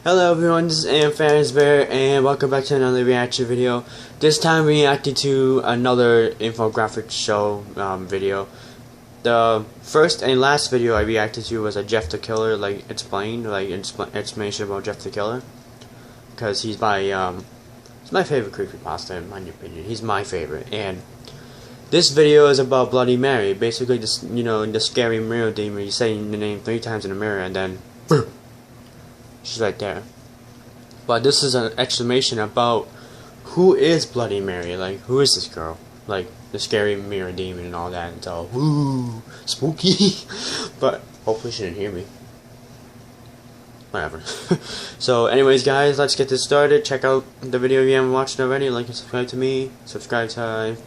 Hello everyone, this is Infographics and welcome back to another reaction video. This time reacting to another Infographics show video. The first and last video I reacted to was a Jeff the Killer, explanation about Jeff the Killer. Because he's my favorite creepypasta in my opinion. He's my favorite. And this video is about Bloody Mary. Basically, this, the scary mirror demon. You say the name 3 times in the mirror and then she's right there. But this is an explanation about who is Bloody Mary. Like, who is this girl? Like, the scary mirror demon and all that. It's all, woo, spooky. But hopefully she didn't hear me. Whatever. So, anyways, guys, let's get this started. Check out the video if you haven't watched it already. Like and subscribe to me. Subscribe to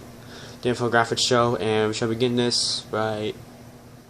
the Infographics show. And we shall begin this right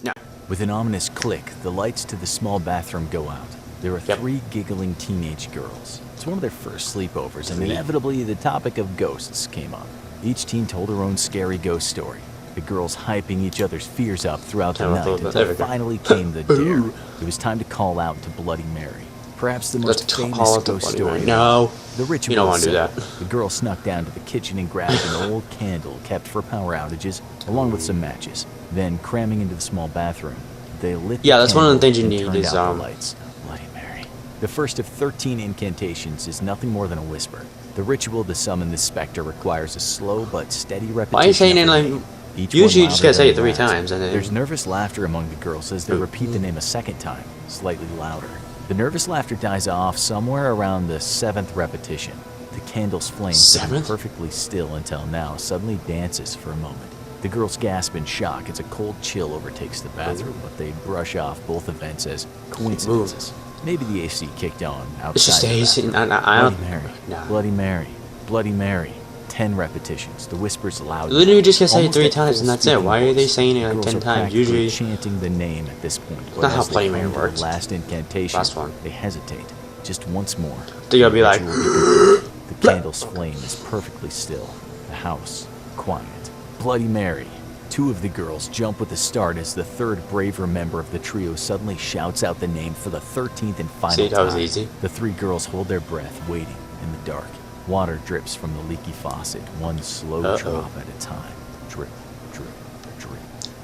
now. With an ominous click, the lights to the small bathroom go out. There are 3 giggling teenage girls. It's one of their first sleepovers, and inevitably the topic of ghosts came up. Each teen told her own scary ghost story, the girls hyping each other's fears up throughout the night until finally came the dare. It was time to call out to Bloody Mary, perhaps the most famous ghost story. No, the ritual. You don't want to do that. The girl snuck down to the kitchen and grabbed an old candle kept for power outages, along with some matches. Then, cramming into the small bathroom, they lit the that's one of the things you need is the lights. Bloody Mary. The first of 13 incantations is nothing more than a whisper. The ritual to summon this specter requires a slow but steady repetition. Why are you saying it like? Usually you just gotta say it 3 times, and then there's nervous laughter among the girls as they repeat the name a second time, slightly louder. The nervous laughter dies off somewhere around the 7th repetition. The candle's flame, sitting perfectly still until now, suddenly dances for a moment. The girls gasp in shock as a cold chill overtakes the bathroom, but they brush off both events as coincidences. Maybe the AC kicked on outside. It's just AC. Bloody Mary, Bloody Mary, Bloody Mary. 10 repetitions. The whispers loud. Literally just gonna say it 3 times and that's it. Why are they saying it like 10 times? Usually chanting the name at this point. That's not how Bloody Mary works. Last incantation. Last one. They hesitate. Just once more. They're gonna be like. The candle's flame is perfectly still. The house quiet. Bloody Mary. 2 of the girls jump with a start as the 3rd braver member of the trio suddenly shouts out the name for the 13th and final time. See, that was easy. The 3 girls hold their breath, waiting in the dark. Water drips from the leaky faucet, one slow drop at a time. Drip, drip, drip.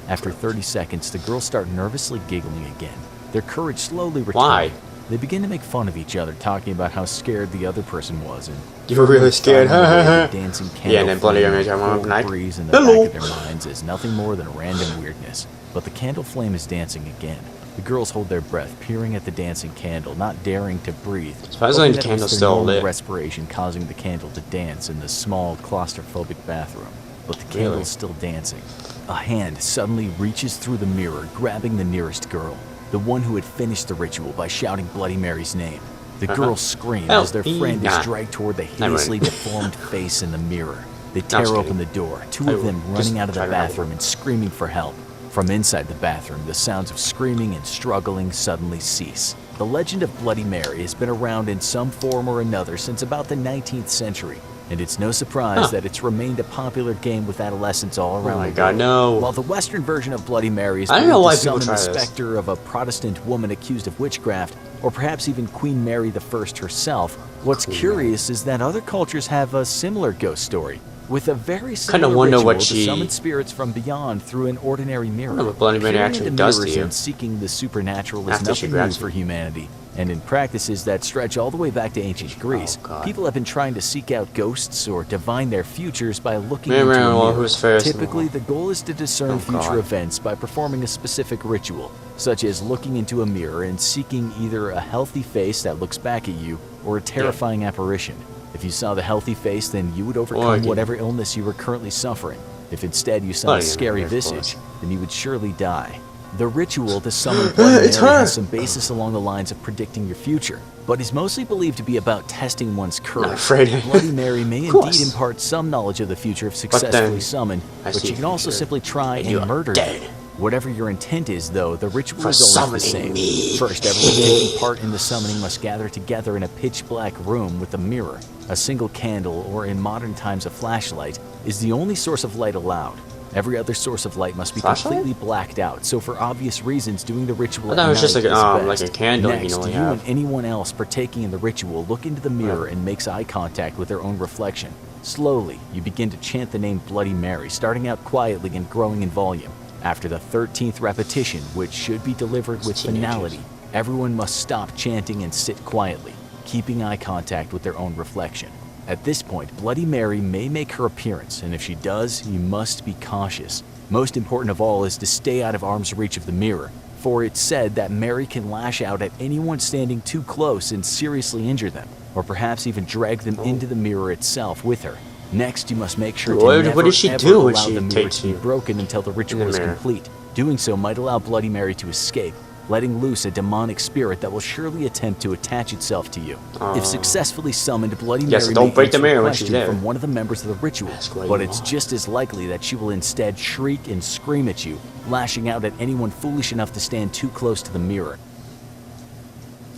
After 30 seconds, the girls start nervously giggling again. Their courage slowly returns. Why? They begin to make fun of each other, talking about how scared the other person was. And you were really scared, huh? Dancing Yeah, and then Bloody Mary breeze in the back of their minds is nothing more than random weirdness. But the candle flame is dancing again. The girls hold their breath, peering at the dancing candle, not daring to breathe. Surprisingly, the candle's still lit. Respiration causing the candle to dance in the small, claustrophobic bathroom. But the candle's still dancing. A hand suddenly reaches through the mirror, grabbing the nearest girl, the one who had finished the ritual by shouting Bloody Mary's name. The girls scream as their friend is dragged toward the hideously deformed face in the mirror. They tear open the door, 2 of them running out of the bathroom and screaming for help. From inside the bathroom, the sounds of screaming and struggling suddenly cease. The legend of Bloody Mary has been around in some form or another since about the 19th century, and it's no surprise that it's remained a popular game with adolescents all around the world. God, no. While the Western version of Bloody Mary is I don't know why to people summon try the this. specter of a Protestant woman accused of witchcraft, or perhaps even Queen Mary I herself, what's curious is that other cultures have a similar ghost story, with a very similar ritual to summon spirits from beyond through an ordinary mirror. What Bloody Mary actually does to you. And seeking the supernatural is After nothing new for humanity, and in practices that stretch all the way back to ancient Greece, people have been trying to seek out ghosts or divine their futures by looking into a mirror. Typically, the goal is to discern future events by performing a specific ritual, such as looking into a mirror and seeking either a healthy face that looks back at you or a terrifying apparition. If you saw the healthy face, then you would overcome whatever illness you were currently suffering. If instead you saw a scary visage, then you would surely die. The ritual to summon Bloody Mary has some basis along the lines of predicting your future, but is mostly believed to be about testing one's courage. Bloody Mary may indeed impart some knowledge of the future if successfully summoned, but she can also simply try and murder you. Whatever your intent is, though, the ritual is always the same. First, everyone taking part in the summoning must gather together in a pitch-black room with a mirror. A single candle, or in modern times a flashlight, is the only source of light allowed. Every other source of light must be completely blacked out, so for obvious reasons, doing the ritual I thought it was just like a candle. Next, you and anyone else partaking in the ritual look into the mirror and makes eye contact with their own reflection. Slowly, you begin to chant the name Bloody Mary, starting out quietly and growing in volume. After the 13th repetition, which should be delivered with finality, everyone must stop chanting and sit quietly, keeping eye contact with their own reflection. At this point, Bloody Mary may make her appearance, and if she does, you must be cautious. Most important of all is to stay out of arm's reach of the mirror, for it's said that Mary can lash out at anyone standing too close and seriously injure them, or perhaps even drag them into the mirror itself with her. Next, you must make sure to never ever allow the mirror to be broken until the ritual is complete. Doing so might allow Bloody Mary to escape, letting loose a demonic spirit that will surely attempt to attach itself to you. If successfully summoned, Bloody Mary don't break the may mirror when answer she's a there. question from one of the members of the ritual, but it's just as likely that she will instead shriek and scream at you, lashing out at anyone foolish enough to stand too close to the mirror.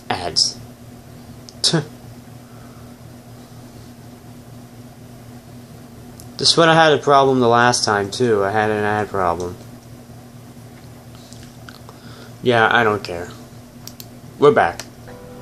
Ads. This one I had a problem the last time too. I had an ad problem. Yeah, I don't care. We're back.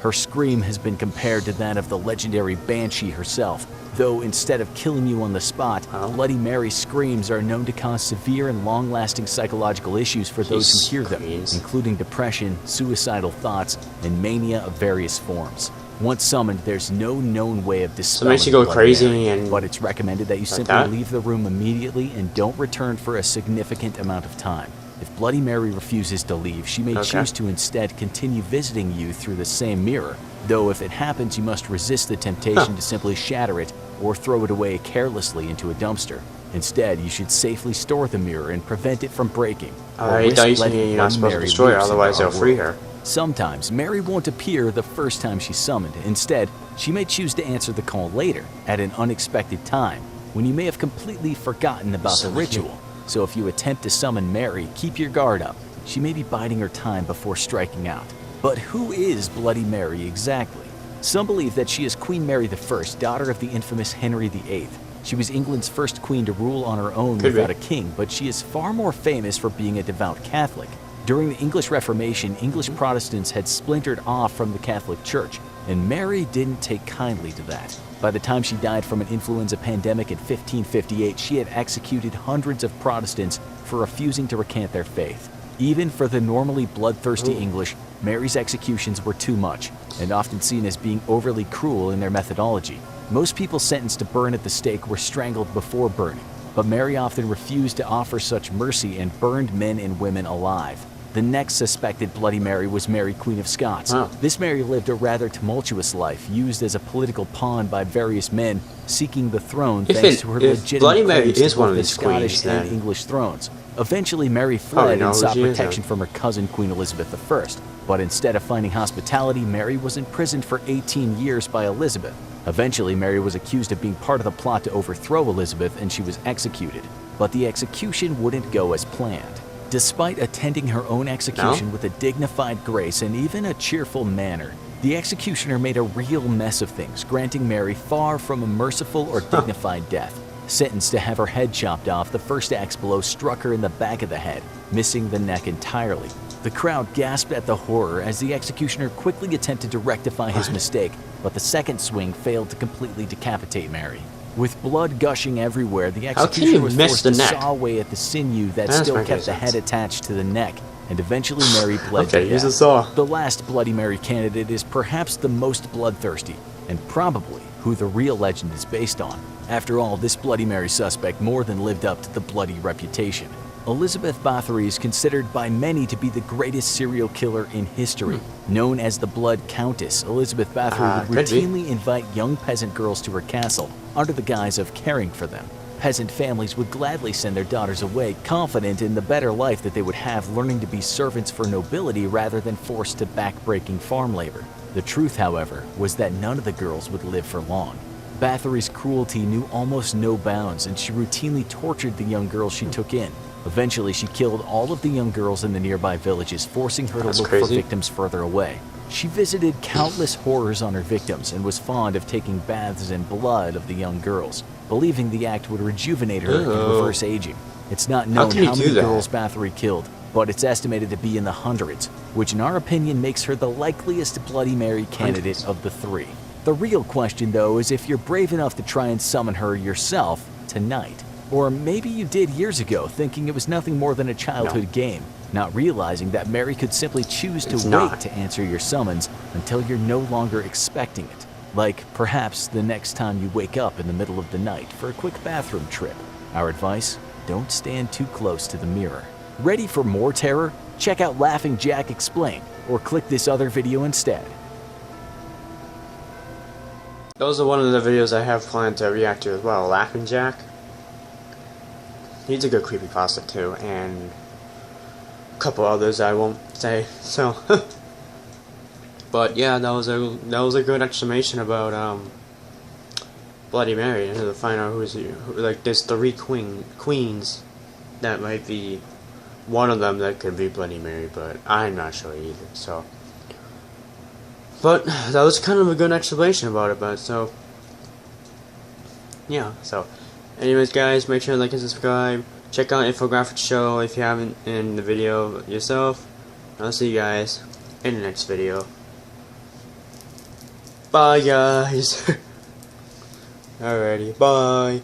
Her scream has been compared to that of the legendary Banshee herself, though instead of killing you on the spot, Bloody Mary's screams are known to cause severe and long-lasting psychological issues for those who hear them, including depression, suicidal thoughts, and mania of various forms. Once summoned, there's no known way of dispelling makes you go Bloody crazy Mary, but it's recommended that you simply leave the room immediately and don't return for a significant amount of time. If Bloody Mary refuses to leave, she may choose to instead continue visiting you through the same mirror, though if it happens, you must resist the temptation to simply shatter it or throw it away carelessly into a dumpster. Instead, you should safely store the mirror and prevent it from breaking. You're not supposed to destroy her, otherwise they'll free her. Sometimes, Mary won't appear the first time she's summoned. Instead, she may choose to answer the call later, at an unexpected time, when you may have completely forgotten about the ritual. So if you attempt to summon Mary, keep your guard up. She may be biding her time before striking out. But who is Bloody Mary exactly? Some believe that she is Queen Mary I, daughter of the infamous Henry VIII. She was England's first queen to rule on her own without a king, but she is far more famous for being a devout Catholic. During the English Reformation, English Protestants had splintered off from the Catholic Church, and Mary didn't take kindly to that. By the time she died from an influenza pandemic in 1558, she had executed hundreds of Protestants for refusing to recant their faith. Even for the normally bloodthirsty English, Mary's executions were too much, and often seen as being overly cruel in their methodology. Most people sentenced to burn at the stake were strangled before burning, but Mary often refused to offer such mercy and burned men and women alive. The next suspected Bloody Mary was Mary, Queen of Scots. This Mary lived a rather tumultuous life, used as a political pawn by various men seeking the throne thanks to her legitimate claims to both the Scottish and English thrones. Eventually, Mary fled and sought protection from her cousin, Queen Elizabeth I. But instead of finding hospitality, Mary was imprisoned for 18 years by Elizabeth. Eventually, Mary was accused of being part of the plot to overthrow Elizabeth, and she was executed. But the execution wouldn't go as planned. Despite attending her own execution with a dignified grace and even a cheerful manner, the executioner made a real mess of things, granting Mary far from a merciful or dignified death. Sentenced to have her head chopped off, the first axe blow struck her in the back of the head, missing the neck entirely. The crowd gasped at the horror as the executioner quickly attempted to rectify his mistake, but the second swing failed to completely decapitate Mary. With blood gushing everywhere, the executioner was forced to saw away at the sinew that still kept the head attached to the neck, and eventually Mary bled to death. The last Bloody Mary candidate is perhaps the most bloodthirsty, and probably who the real legend is based on. After all, this Bloody Mary suspect more than lived up to the bloody reputation. Elizabeth Bathory is considered by many to be the greatest serial killer in history. Known as the Blood Countess, Elizabeth Bathory would routinely invite young peasant girls to her castle under the guise of caring for them. Peasant families would gladly send their daughters away, confident in the better life that they would have learning to be servants for nobility rather than forced to back-breaking farm labor. The truth, however, was that none of the girls would live for long. Bathory's cruelty knew almost no bounds, and she routinely tortured the young girls she took in. Eventually, she killed all of the young girls in the nearby villages, forcing her to look for victims further away. She visited countless horrors on her victims and was fond of taking baths in blood of the young girls, believing the act would rejuvenate her and reverse aging. It's not known how many girls Bathory killed, but it's estimated to be in the hundreds, which in our opinion makes her the likeliest Bloody Mary candidate of the three. The real question though is if you're brave enough to try and summon her yourself tonight. Or maybe you did years ago, thinking it was nothing more than a childhood game, not realizing that Mary could simply choose to wait to answer your summons until you're no longer expecting it. Like perhaps the next time you wake up in the middle of the night for a quick bathroom trip. Our advice? Don't stand too close to the mirror. Ready for more terror? Check out Laughing Jack Explain, or click this other video instead. Those are one of the videos I have planned to react to as well. Laughing Jack. He's a good creepypasta too, and a couple others I won't say. So, but yeah, that was a good explanation about Bloody Mary, and to find out who's like there's three queens that might be one of them that could be Bloody Mary, but I'm not sure either. So, but that was kind of a good explanation about it. But so, yeah. So, anyways, guys, make sure to like and subscribe. Check out Infographics show if you haven't in the video yourself. I'll see you guys in the next video. Bye, guys. Alrighty, bye.